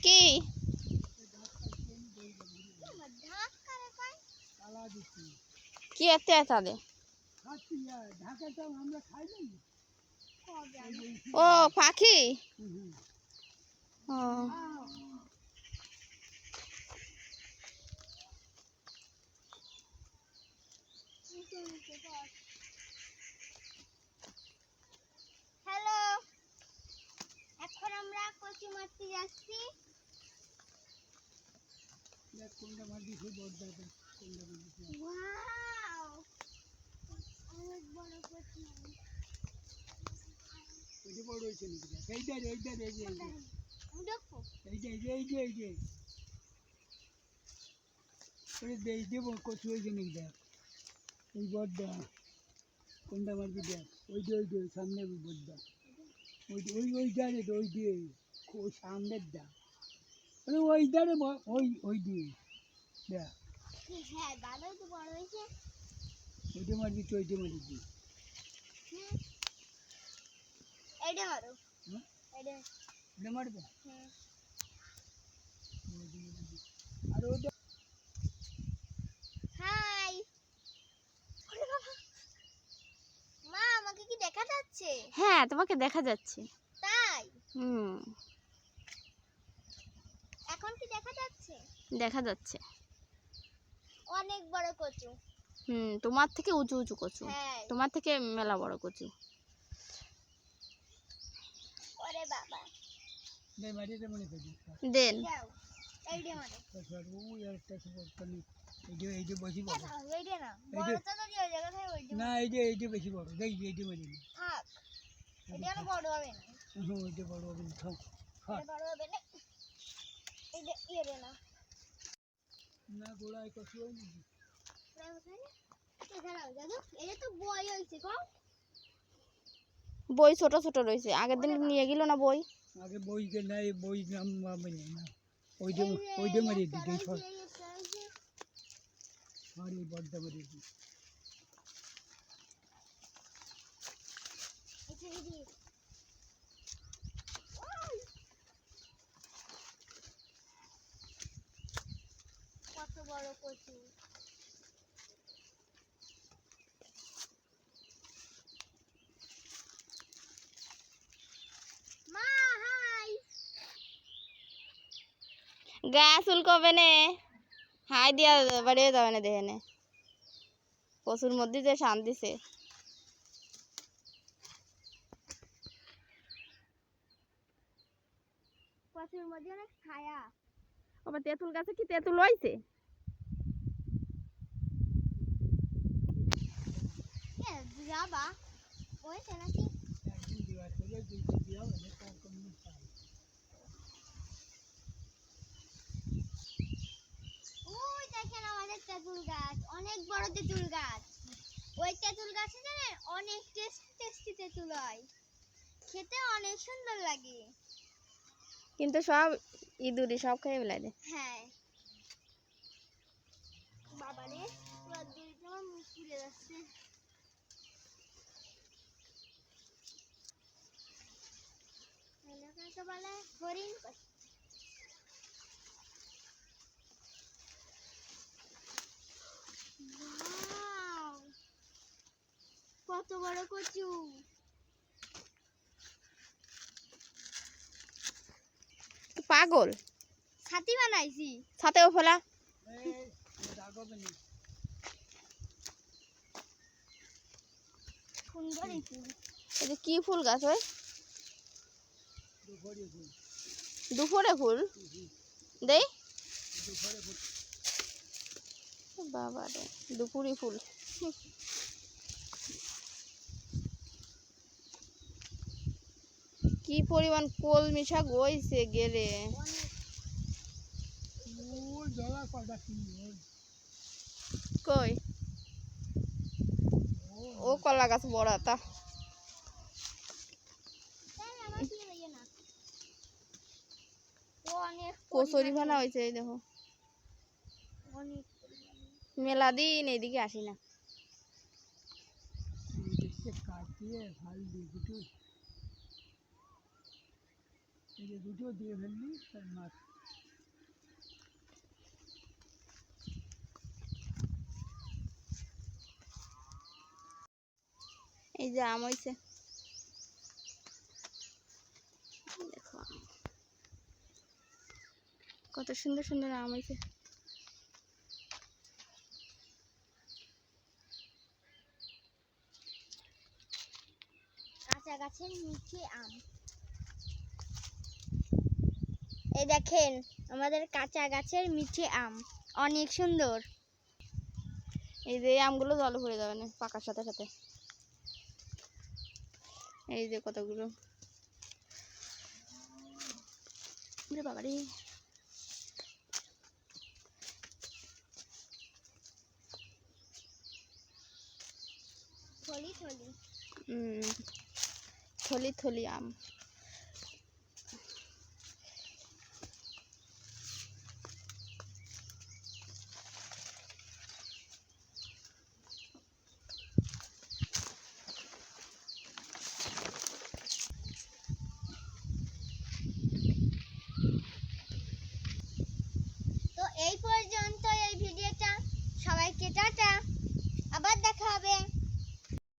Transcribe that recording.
কি কি এতে তাদের ও পাখি ও হ্যালো, এখন আমরা কচু মারতে যাচ্ছি। ওয়াও, অনেক বড় কচু। এই বড় হয়েছে নাকি? এই দেব কচু হয়েছে নাকি দেখ, এই বড়টা কোনটা মারবি দেখ, ওই যে সামনে বড়টা, ওই ডারে ওই দিয়ে ওই সামনের দা, মানে ওই ডারে ওই দিয়ে দেখ, হ্যাঁ ভালোই তো বড় হয়েছে। ওইটা মারবি তো, ওইটা মারবি। এইটা মারো, হ্যাঁ এইটা এটা মারবে। হুম। আর ওইটা হাই, মা আমাকে কি দেখা যাচ্ছে? হ্যাঁ তোমাকে দেখা যাচ্ছে। তাই হুম এখন কি দেখা যাচ্ছে? দেখা যাচ্ছে। অনেক বড় কচু। তোমার থেকে উঁচু উঁচু কচু, হ্যাঁ। তোমার থেকে মেলা বড় কচু। ওরে বাবা, দেখ মাটিতে মনে করি দেন যাও এইটা মারো। ওই একটা করতাম, এই যে বেশি বড় এইটা না, বড় তো ওই জায়গা থেকে ওইটা না, এই যে বেশি বড়, দেখ এইটা মারি না। থাক, এটা আর বড় হবে না। হুম, ওইটা বড় হবে না, থাক এটা বড় হবে না, এইটা এরে না। না গোড়ায় কচু হয় নাকি? এখানে দাদু, এটা তো বই হয়েছে গো। বই ছোট ছোট রয়েছে, আগের দিন নিয়ে গেল না বই। আগে বই কে নাই, বই নাম না, ওই যে মারি দিই সর, আর এই বড়টা মারি দিই। কত বড় কচু। মা হাই, গাছ উল্কবে নে, হাই দিয়া বাড়িয়ে যাবে না দেখে নে, কচুর মধ্যে যে শান্তি সে। কচুর মধ্যে অনেক ছায়া। আবার তেঁতুল গাছে কি তেঁতুল হয়েছে? যাবা হয়েছে নাকি? একদিন দিওয়া চলে, দুইটা দিওয়া হলে তার কোনো পাই। ওই দেখেন আমাদের তেঁতুল গাছ, অনেক বড় তেঁতুল গাছ। ওই তেঁতুল গাছে জানেন অনেক টেস্টি তেঁতুল হয়, খেতে অনেক সুন্দর লাগে। কিন্তু সব ইঁদুরে সব খেয়ে ফেলাই দেয়। হ্যাঁ বাবারে, এবার দুইটা আমার মুখ পুড়ে যাচ্ছে। এলাকায় তো বলে হরিণ পাখি। Wow! কত বড় কচু। পাগল, ছাতি বানাইছি। ছাতেও ফেলা। এই দাগবে না। সুন্দরই ফুল। এই যে কি ফুল গাছ হয়? দুপুরে ফুল। দুপুরে ফুল দেই দুপুরে ফুল। বাবা রে, দুপুরি ফুল। কি পরিমাণ কলমি শাক হইছে গেলে। ওই জলা কটা কিনবো। কই ও কলা গাছ বড় তা। কচুরি ভানা হয়েছে, এই দেখো। মেলা দিন এইদিকে আসি না। কাটিয়ে ভাল দিয়ে দুটো দিয়ে ফেললি, তার মাছ যে আম হয়েছে, দেখো কত সুন্দর সুন্দর আম হয়েছে। কাঁচা গাছের মিঠে আম। এই দেখেন আমাদের কাঁচা গাছের মিঠে আম, অনেক সুন্দর। এই যে এই আমগুলো জলে পড়ে যাবে না পাকার সাথে সাথে। এই যে কতগুলো, ওরে বাবারে। থলি থলি। থলি থলি আম। তো এই পর্যন্ত এই ভিডিওটা, সবাইকে টাটা, আবার দেখা হবে।